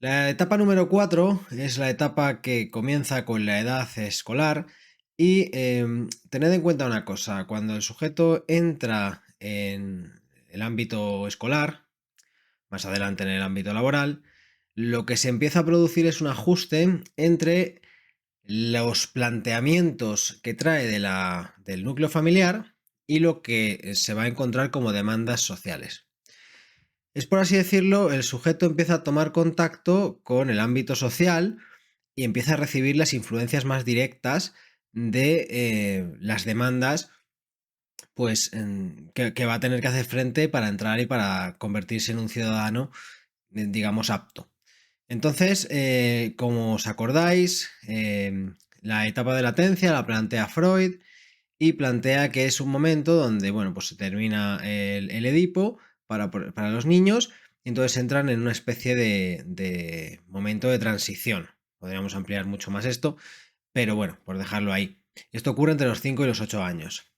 La etapa número 4 es la etapa que comienza con la edad escolar y tened en cuenta una cosa, cuando el sujeto entra en el ámbito escolar, más adelante en el ámbito laboral, lo que se empieza a producir es un ajuste entre los planteamientos que trae del núcleo familiar y lo que se va a encontrar como demandas sociales. Es por así decirlo, el sujeto empieza a tomar contacto con el ámbito social y empieza a recibir las influencias más directas de las demandas que va a tener que hacer frente para entrar y para convertirse en un ciudadano, digamos, apto. Entonces, como os acordáis, la etapa de latencia la plantea Freud y plantea que es un momento donde, bueno, pues se termina el Edipo para los niños y entonces entran en una especie de momento de transición. Podríamos ampliar mucho más esto, pero bueno, por dejarlo ahí. Esto ocurre entre los 5 y los 8 años.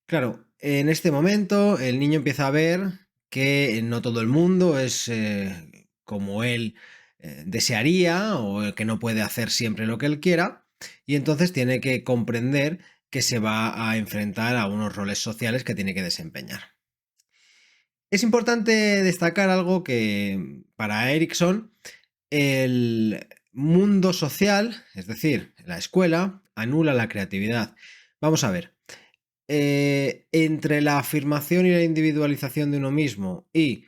Claro, en este momento el niño empieza a ver que no todo el mundo es como él desearía o que no puede hacer siempre lo que él quiera y entonces tiene que comprender que se va a enfrentar a unos roles sociales que tiene que desempeñar. Es importante destacar algo que para Erickson el mundo social, es decir, la escuela, anula la creatividad. Vamos a ver, entre la afirmación y la individualización de uno mismo y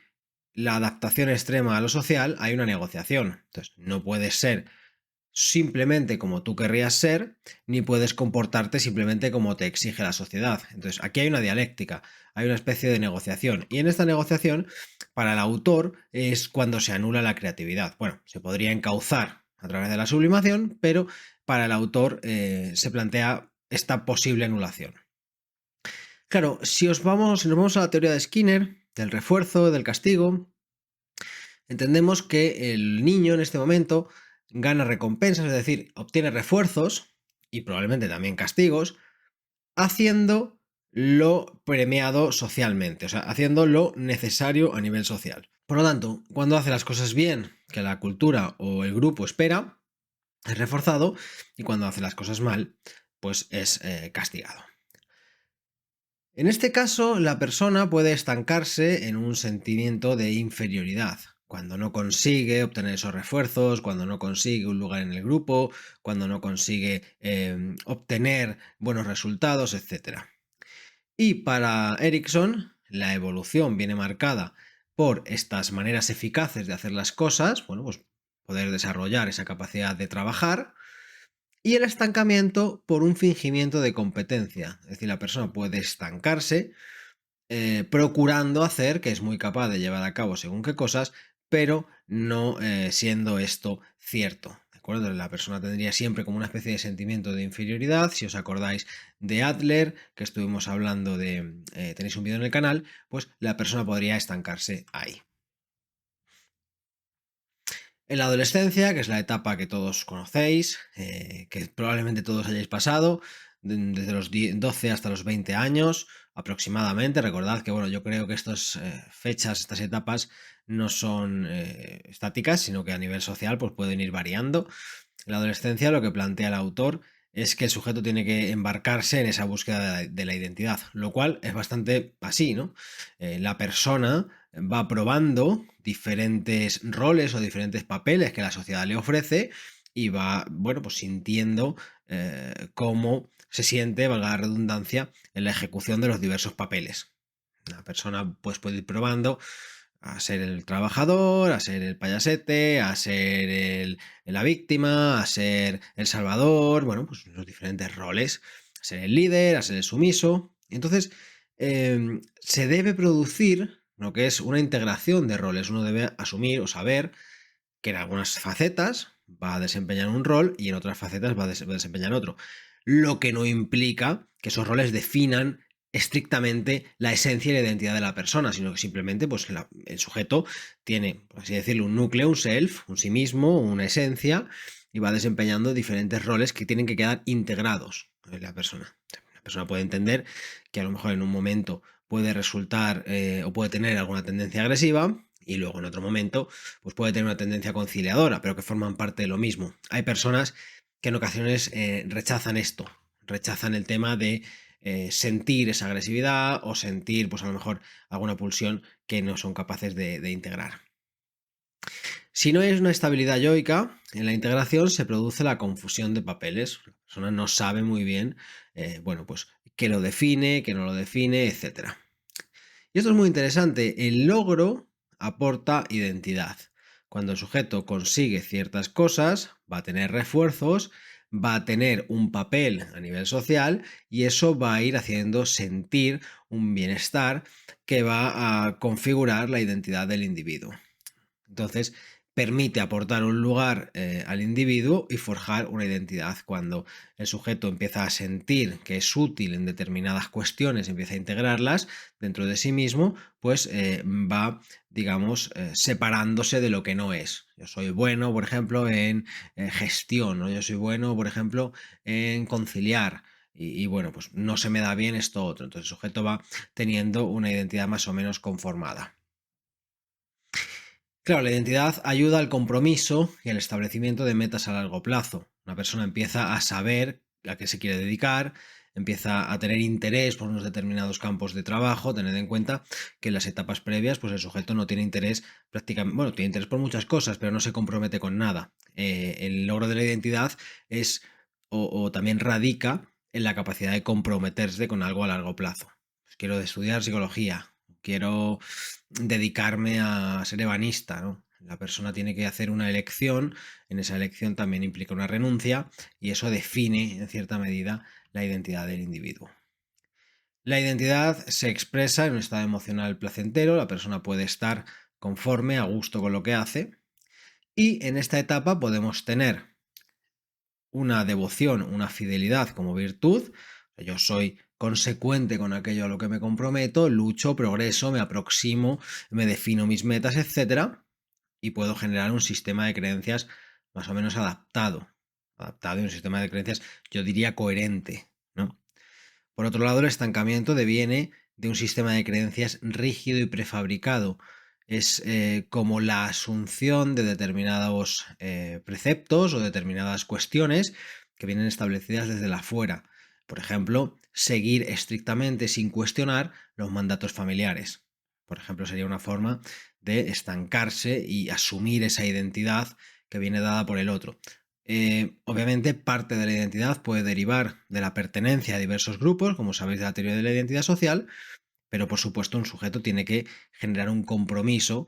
la adaptación extrema a lo social, hay una negociación. Entonces, no puedes ser simplemente como tú querrías ser, ni puedes comportarte simplemente como te exige la sociedad. Entonces, aquí hay una dialéctica, hay una especie de negociación. Y en esta negociación, para el autor, es cuando se anula la creatividad. Bueno, se podría encauzar a través de la sublimación, pero para el autor se plantea esta posible anulación. Claro, si nos vamos a la teoría de Skinner, del refuerzo, del castigo, entendemos que el niño en este momento gana recompensas, es decir, obtiene refuerzos y probablemente también castigos, haciendo lo premiado socialmente, o sea, haciendo lo necesario a nivel social. Por lo tanto, cuando hace las cosas bien, que la cultura o el grupo espera, es reforzado, y cuando hace las cosas mal, pues es castigado. En este caso, la persona puede estancarse en un sentimiento de inferioridad, cuando no consigue obtener esos refuerzos, cuando no consigue un lugar en el grupo, cuando no consigue obtener buenos resultados, etc. Y para Erickson, la evolución viene marcada por estas maneras eficaces de hacer las cosas, bueno, pues poder desarrollar esa capacidad de trabajar, y el estancamiento por un fingimiento de competencia. Es decir, la persona puede estancarse procurando hacer que es muy capaz de llevar a cabo según qué cosas, pero no siendo esto cierto. ¿De acuerdo? La persona tendría siempre como una especie de sentimiento de inferioridad. Si os acordáis de Adler, que estuvimos hablando de, tenéis un vídeo en el canal, pues la persona podría estancarse ahí. En la adolescencia, que es la etapa que todos conocéis, que probablemente todos hayáis pasado, desde los 12 hasta los 20 años aproximadamente. Recordad que, bueno, yo creo que estas fechas, estas etapas no son estáticas, sino que a nivel social pues pueden ir variando. En la adolescencia lo que plantea el autor es que el sujeto tiene que embarcarse en esa búsqueda de la identidad, lo cual es bastante así, ¿no? La persona va probando diferentes roles o diferentes papeles que la sociedad le ofrece y va, bueno, pues sintiendo cómo se siente, valga la redundancia, en la ejecución de los diversos papeles. La persona pues puede ir probando a ser el trabajador, a ser el payasete, a ser la víctima, a ser el salvador, bueno, pues los diferentes roles, a ser el líder, a ser el sumiso. Entonces, se debe producir lo que es una integración de roles. Uno debe asumir o saber que en algunas facetas va a desempeñar un rol y en otras facetas va a desempeñar otro. Lo que no implica que esos roles definan estrictamente la esencia y la identidad de la persona, sino que simplemente pues, el sujeto tiene, por así decirlo, un núcleo, un self, un sí mismo, una esencia, y va desempeñando diferentes roles que tienen que quedar integrados en la persona. La persona puede entender que a lo mejor en un momento puede resultar o puede tener alguna tendencia agresiva, Y luego en otro momento, pues puede tener una tendencia conciliadora, pero que forman parte de lo mismo. Hay personas que en ocasiones rechazan esto, rechazan el tema de sentir esa agresividad o sentir, pues a lo mejor, alguna pulsión que no son capaces de integrar. Si no es una estabilidad yoica, en la integración se produce la confusión de papeles. La persona no sabe muy bien, bueno, pues qué lo define, qué no lo define, etc. Y esto es muy interesante. El logro aporta identidad. Cuando el sujeto consigue ciertas cosas, va a tener refuerzos, va a tener un papel a nivel social y eso va a ir haciendo sentir un bienestar que va a configurar la identidad del individuo. Entonces, permite aportar un lugar al individuo y forjar una identidad. Cuando el sujeto empieza a sentir que es útil en determinadas cuestiones, empieza a integrarlas dentro de sí mismo, pues va, digamos, separándose de lo que no es. Yo soy bueno, por ejemplo, en gestión, ¿no? Yo soy bueno, por ejemplo, en conciliar. Y bueno, pues no se me da bien esto otro. Entonces el sujeto va teniendo una identidad más o menos conformada. Claro, la identidad ayuda al compromiso y al establecimiento de metas a largo plazo. Una persona empieza a saber a qué se quiere dedicar, empieza a tener interés por unos determinados campos de trabajo, tened en cuenta que en las etapas previas, pues el sujeto no tiene interés prácticamente, bueno, tiene interés por muchas cosas, pero no se compromete con nada. El logro de la identidad es, o también radica en la capacidad de comprometerse con algo a largo plazo. Pues quiero estudiar psicología, quiero dedicarme a ser ebanista, ¿no? La persona tiene que hacer una elección, en esa elección también implica una renuncia y eso define en cierta medida la identidad del individuo. La identidad se expresa en un estado emocional placentero, la persona puede estar conforme, a gusto con lo que hace y en esta etapa podemos tener una devoción, una fidelidad como virtud. Yo soy consecuente con aquello a lo que me comprometo, lucho, progreso, me aproximo, me defino mis metas, etc. Y puedo generar un sistema de creencias más o menos adaptado. Adaptado y un sistema de creencias, yo diría, coherente, ¿no? Por otro lado, el estancamiento deviene de un sistema de creencias rígido y prefabricado. Es como la asunción de determinados preceptos o determinadas cuestiones que vienen establecidas desde la fuera. Por ejemplo, seguir estrictamente sin cuestionar los mandatos familiares. Por ejemplo, sería una forma de estancarse y asumir esa identidad que viene dada por el otro. Obviamente, parte de la identidad puede derivar de la pertenencia a diversos grupos, como sabéis de la teoría de la identidad social, pero por supuesto un sujeto tiene que generar un compromiso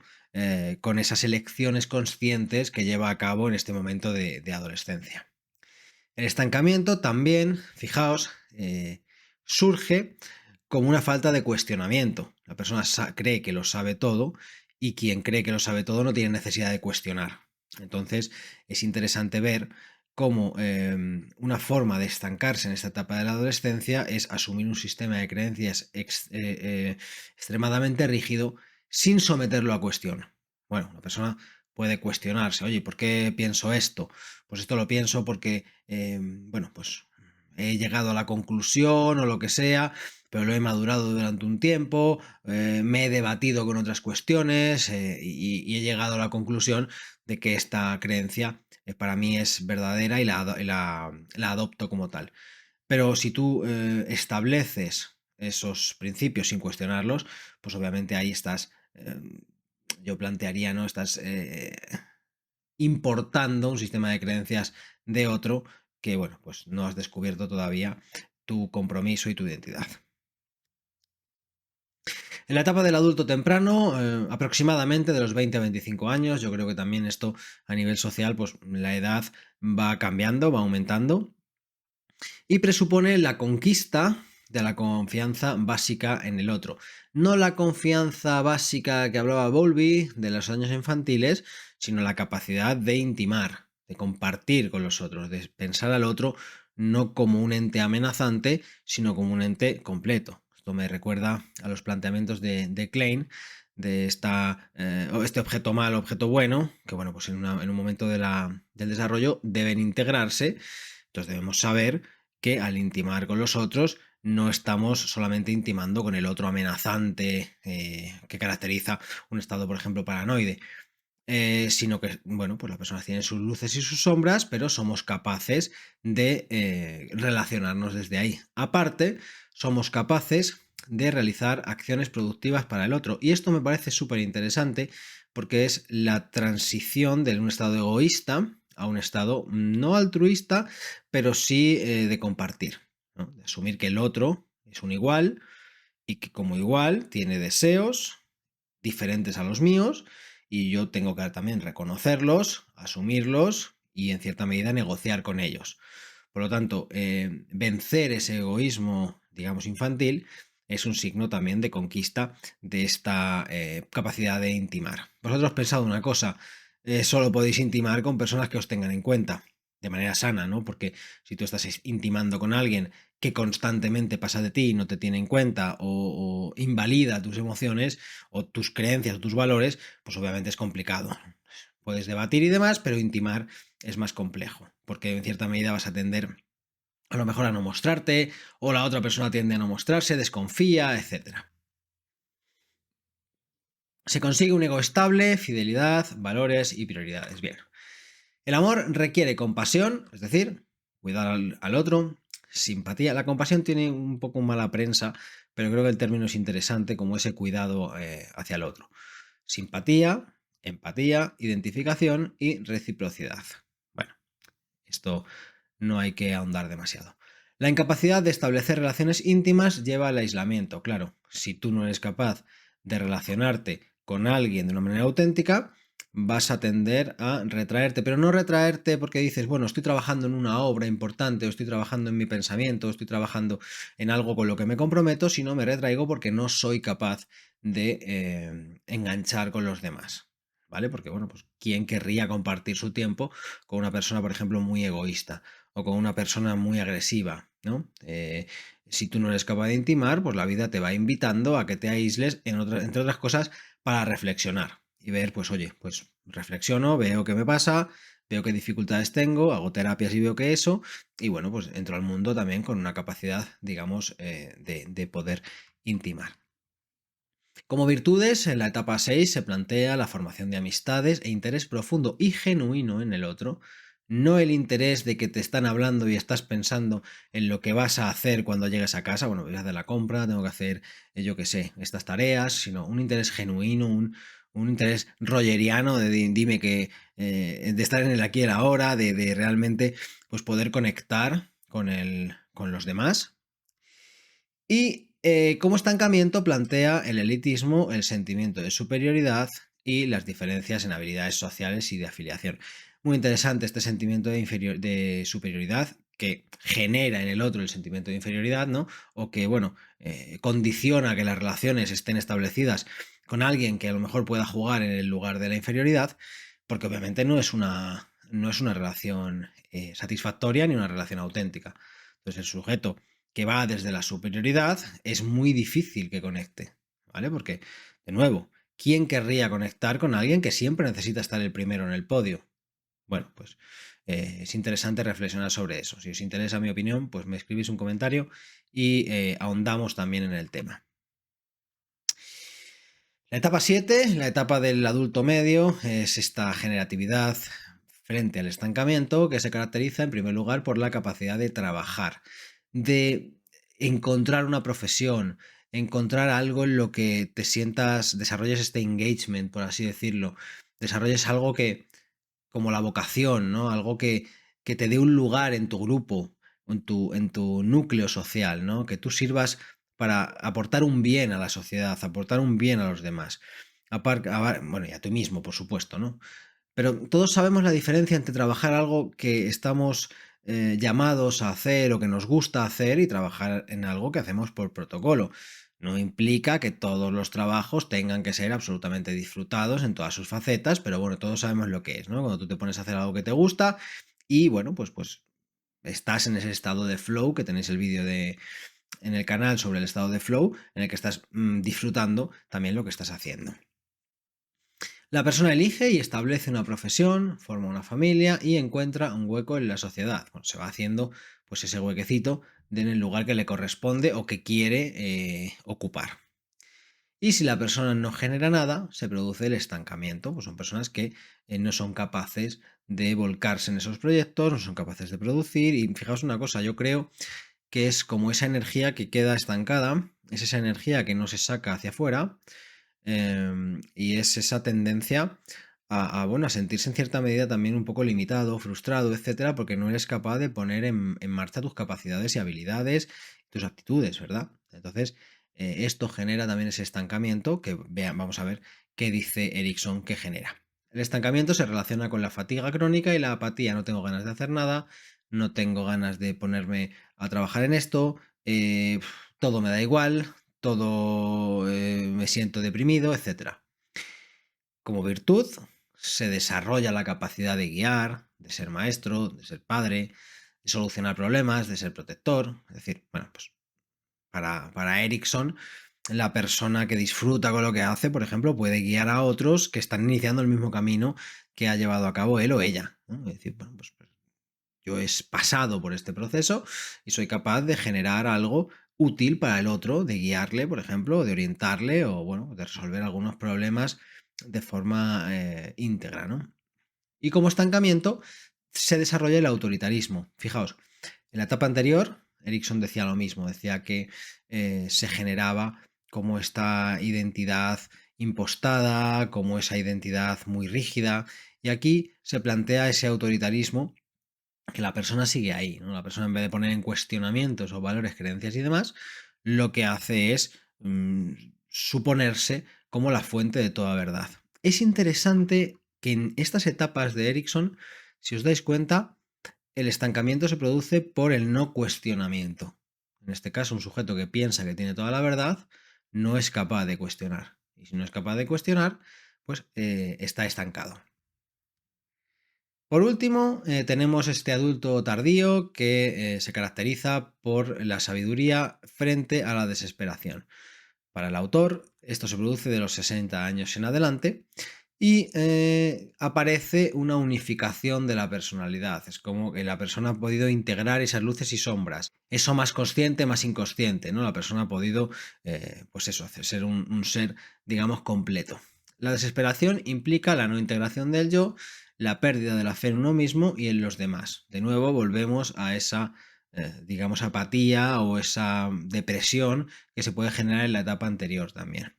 con esas elecciones conscientes que lleva a cabo en este momento de adolescencia. El estancamiento también, fijaos, surge como una falta de cuestionamiento. La persona cree que lo sabe todo y quien cree que lo sabe todo no tiene necesidad de cuestionar. Entonces es interesante ver cómo una forma de estancarse en esta etapa de la adolescencia es asumir un sistema de creencias extremadamente rígido sin someterlo a cuestión. Bueno, la persona puede cuestionarse, oye, ¿por qué pienso esto? Pues esto lo pienso porque, bueno, pues he llegado a la conclusión o lo que sea, pero lo he madurado durante un tiempo, me he debatido con otras cuestiones y he llegado a la conclusión de que esta creencia para mí es verdadera y la adopto como tal. Pero si tú estableces esos principios sin cuestionarlos, pues obviamente ahí estás, yo plantearía, ¿no? Estás importando un sistema de creencias de otro que, bueno, pues no has descubierto todavía tu compromiso y tu identidad. En la etapa del adulto temprano, aproximadamente de los 20 a 25 años, yo creo que también esto a nivel social, pues la edad va cambiando, va aumentando y presupone la conquista de la confianza básica en el otro. No la confianza básica que hablaba Bowlby de los años infantiles, sino la capacidad de intimar, de compartir con los otros, de pensar al otro no como un ente amenazante, sino como un ente completo. Esto me recuerda a los planteamientos de Klein, de este objeto malo, objeto bueno, que bueno, pues en un momento del desarrollo deben integrarse. Entonces debemos saber que al intimar con los otros no estamos solamente intimando con el otro amenazante que caracteriza un estado, por ejemplo, paranoide, sino que, bueno, pues las personas tienen sus luces y sus sombras, pero somos capaces de relacionarnos desde ahí. Aparte, somos capaces de realizar acciones productivas para el otro. Y esto me parece súper interesante porque es la transición de un estado egoísta a un estado no altruista, pero sí de compartir, ¿no? De asumir que el otro es un igual y que como igual tiene deseos diferentes a los míos y yo tengo que también reconocerlos, asumirlos y en cierta medida negociar con ellos. Por lo tanto, vencer ese egoísmo, digamos, infantil es un signo también de conquista de esta capacidad de intimar. Vosotros pensad una cosa, solo podéis intimar con personas que os tengan en cuenta de manera sana, ¿no? Porque si tú estás intimando con alguien que constantemente pasa de ti y no te tiene en cuenta o invalida tus emociones o tus creencias o tus valores, pues obviamente es complicado. Puedes debatir y demás, pero intimar es más complejo, porque en cierta medida vas a tender a lo mejor a no mostrarte, o la otra persona tiende a no mostrarse, desconfía, etcétera. Se consigue un ego estable, fidelidad, valores y prioridades. Bien. El amor requiere compasión, es decir, cuidar al otro, simpatía. La compasión tiene un poco mala prensa, pero creo que el término es interesante como ese cuidado hacia el otro. Simpatía, empatía, identificación y reciprocidad. Bueno, esto no hay que ahondar demasiado. La incapacidad de establecer relaciones íntimas lleva al aislamiento. Claro, si tú no eres capaz de relacionarte con alguien de una manera auténtica, vas a tender a retraerte, pero no retraerte porque dices, bueno, estoy trabajando en una obra importante, o estoy trabajando en mi pensamiento, o estoy trabajando en algo con lo que me comprometo, sino me retraigo porque no soy capaz de enganchar con los demás. ¿Vale? Porque, bueno, pues ¿quién querría compartir su tiempo con una persona, por ejemplo, muy egoísta o con una persona muy agresiva, ¿no? Si tú no eres capaz de intimar, pues la vida te va invitando a que te aísles, entre otras cosas, para reflexionar y ver, pues oye, pues reflexiono, veo qué me pasa, veo qué dificultades tengo, hago terapias y veo que eso, y bueno, pues entro al mundo también con una capacidad, digamos, de poder intimar. Como virtudes, en la etapa 6 se plantea la formación de amistades e interés profundo y genuino en el otro, no el interés de que te están hablando y estás pensando en lo que vas a hacer cuando llegues a casa, bueno, voy a hacer la compra, tengo que hacer, yo qué sé, estas tareas, sino un interés genuino, un interés rogeriano de dime que, de estar en el aquí y el ahora, de realmente pues, poder conectar con los demás. Y como estancamiento plantea el elitismo, el sentimiento de superioridad y las diferencias en habilidades sociales y de afiliación. Muy interesante este sentimiento de superioridad que genera en el otro el sentimiento de inferioridad, ¿no? O que, bueno, condiciona que las relaciones estén establecidas con alguien que a lo mejor pueda jugar en el lugar de la inferioridad, porque obviamente no es una relación satisfactoria ni una relación auténtica. Entonces el sujeto que va desde la superioridad, es muy difícil que conecte, ¿vale? Porque, de nuevo, ¿quién querría conectar con alguien que siempre necesita estar el primero en el podio? Bueno, pues es interesante reflexionar sobre eso. Si os interesa mi opinión, pues me escribís un comentario y ahondamos también en el tema. La etapa 7, la etapa del adulto medio, es esta generatividad frente al estancamiento que se caracteriza en primer lugar por la capacidad de trabajar, de encontrar una profesión, encontrar algo en lo que te sientas, desarrolles este engagement, por así decirlo, desarrolles algo que, como la vocación, ¿no? Algo que te dé un lugar en tu grupo, en tu núcleo social, ¿no? Que tú sirvas para aportar un bien a la sociedad, aportar un bien a los demás. Bueno, y a ti mismo, por supuesto, ¿no? Pero todos sabemos la diferencia entre trabajar algo que estamos llamados a hacer o que nos gusta hacer y trabajar en algo que hacemos por protocolo. No implica que todos los trabajos tengan que ser absolutamente disfrutados en todas sus facetas, pero bueno, todos sabemos lo que es, ¿no? Cuando tú te pones a hacer algo que te gusta y bueno, pues estás en ese estado de flow, que tenéis el vídeo en el canal sobre el estado de flow, en el que estás disfrutando también lo que estás haciendo. La persona elige y establece una profesión, forma una familia y encuentra un hueco en la sociedad. Bueno, se va haciendo pues ese huequecito en el lugar que le corresponde o que quiere ocupar. Y si la persona no genera nada, se produce el estancamiento. Pues son personas que no son capaces de volcarse en esos proyectos, no son capaces de producir. Y fijaos una cosa, yo creo que es como esa energía que queda estancada, es esa energía que no se saca hacia afuera, y es esa tendencia bueno, a sentirse en cierta medida también un poco limitado, frustrado, etcétera, porque no eres capaz de poner en marcha tus capacidades y habilidades, tus actitudes, ¿verdad? Entonces, esto genera también ese estancamiento que vamos a ver qué dice Erickson que genera. El estancamiento se relaciona con la fatiga crónica y la apatía. No tengo ganas de hacer nada, no tengo ganas de ponerme a trabajar en esto, todo me da igual, todo me siento deprimido, etcétera. Como virtud se desarrolla la capacidad de guiar, de ser maestro, de ser padre, de solucionar problemas, de ser protector. Es decir, bueno, pues para Erickson, la persona que disfruta con lo que hace, por ejemplo, puede guiar a otros que están iniciando el mismo camino que ha llevado a cabo él o ella, ¿no? Es decir, bueno, pues yo he pasado por este proceso y soy capaz de generar algo útil para el otro, de guiarle, por ejemplo, de orientarle o, bueno, de resolver algunos problemas de forma íntegra, ¿no? Y como estancamiento se desarrolla el autoritarismo. Fijaos, en la etapa anterior, Erickson decía lo mismo, decía que se generaba como esta identidad impostada, como esa identidad muy rígida, y aquí se plantea ese autoritarismo que la persona sigue ahí, ¿no? La persona, en vez de poner en cuestionamientos o valores, creencias y demás, lo que hace es suponerse como la fuente de toda verdad. Es interesante que en estas etapas de Erickson, si os dais cuenta, el estancamiento se produce por el no cuestionamiento. En este caso, un sujeto que piensa que tiene toda la verdad no es capaz de cuestionar. Y si no es capaz de cuestionar, pues está estancado. Por último, tenemos este adulto tardío que se caracteriza por la sabiduría frente a la desesperación. Para el autor, esto se produce de los 60 años en adelante y aparece una unificación de la personalidad. Es como que la persona ha podido integrar esas luces y sombras. Eso más consciente, más inconsciente, ¿no? La persona ha podido, pues eso, ser un ser, digamos, completo. La desesperación implica la no integración del yo, la pérdida de la fe en uno mismo y en los demás. De nuevo, volvemos a esa, digamos, apatía o esa depresión que se puede generar en la etapa anterior también.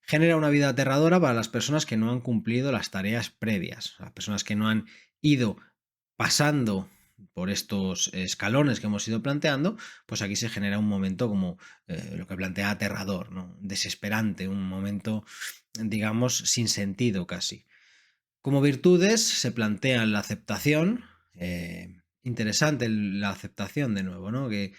Genera una vida aterradora para las personas que no han cumplido las tareas previas, las personas que no han ido pasando por estos escalones que hemos ido planteando, pues aquí se genera un momento como lo que plantea aterrador, ¿no? Desesperante, un momento, digamos, sin sentido casi. Como virtudes se plantea la aceptación, interesante la aceptación de nuevo, ¿no? Que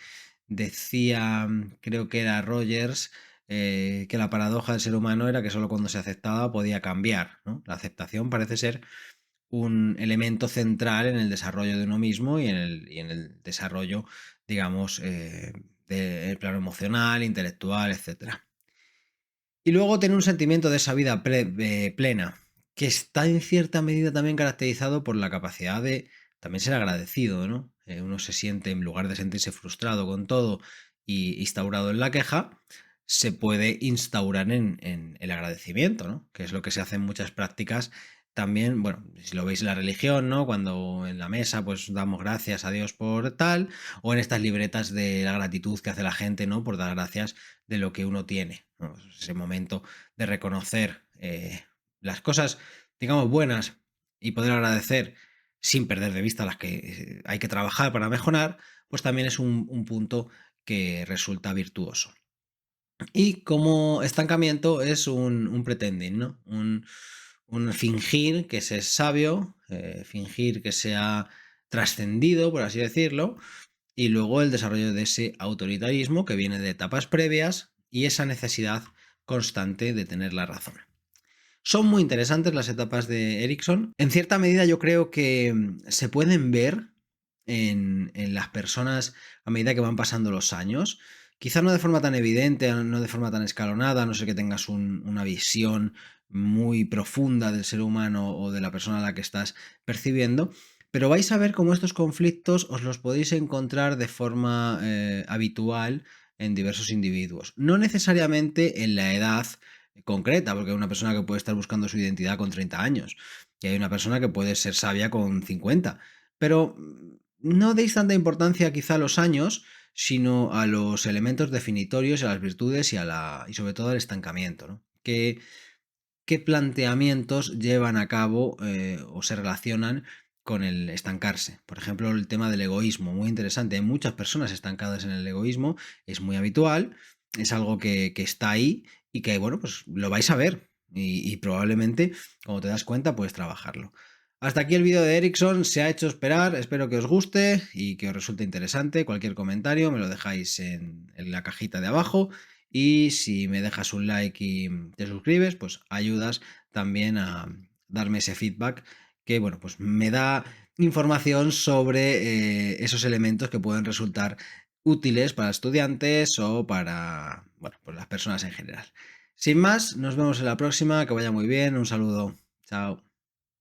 decía, creo que era Rogers, que la paradoja del ser humano era que solo cuando se aceptaba podía cambiar, ¿no? La aceptación parece ser un elemento central en el desarrollo de uno mismo y en el desarrollo, digamos, del plano emocional, intelectual, etcétera. Y luego tener un sentimiento de esa vida plena, que está en cierta medida también caracterizado por la capacidad de también ser agradecido, ¿no? Uno se siente, en lugar de sentirse frustrado con todo y instaurado en la queja, se puede instaurar en el agradecimiento, ¿no? Que es lo que se hace en muchas prácticas también, bueno, si lo veis en la religión, ¿no? Cuando en la mesa pues damos gracias a Dios por tal, o en estas libretas de la gratitud que hace la gente, ¿no? Por dar gracias de lo que uno tiene, ¿no? Ese momento de reconocer las cosas, digamos, buenas y poder agradecer sin perder de vista las que hay que trabajar para mejorar, pues también es un punto que resulta virtuoso. Y como estancamiento es un pretending, ¿no? Un fingir que se es sabio, fingir que se ha trascendido, por así decirlo, y luego el desarrollo de ese autoritarismo que viene de etapas previas y esa necesidad constante de tener la razón. Son muy interesantes las etapas de Erickson. En cierta medida yo creo que se pueden ver en las personas a medida que van pasando los años. Quizá no de forma tan evidente, no de forma tan escalonada, a no sé que tengas una visión muy profunda del ser humano o de la persona a la que estás percibiendo, Pero vais a ver cómo estos conflictos os los podéis encontrar de forma habitual en diversos individuos. No necesariamente en la edad concreta, porque hay una persona que puede estar buscando su identidad con 30 años y hay una persona que puede ser sabia con 50. Pero no deis tanta importancia quizá a los años, sino a los elementos definitorios, a las virtudes y sobre todo al estancamiento, ¿no? ¿Qué planteamientos llevan a cabo o se relacionan con el estancarse? Por ejemplo, el tema del egoísmo, muy interesante. Hay muchas personas estancadas en el egoísmo, es muy habitual, es algo que está ahí y que, bueno, pues lo vais a ver y probablemente, como te das cuenta, puedes trabajarlo. Hasta aquí el vídeo de Ericsson, se ha hecho esperar, espero que os guste y que os resulte interesante. Cualquier comentario me lo dejáis en la cajita de abajo y si me dejas un like y te suscribes, pues ayudas también a darme ese feedback que, bueno, pues me da información sobre esos elementos que pueden resultar útiles para estudiantes o para, bueno, pues las personas en general. Sin más, nos vemos en la próxima, que vaya muy bien, un saludo, chao.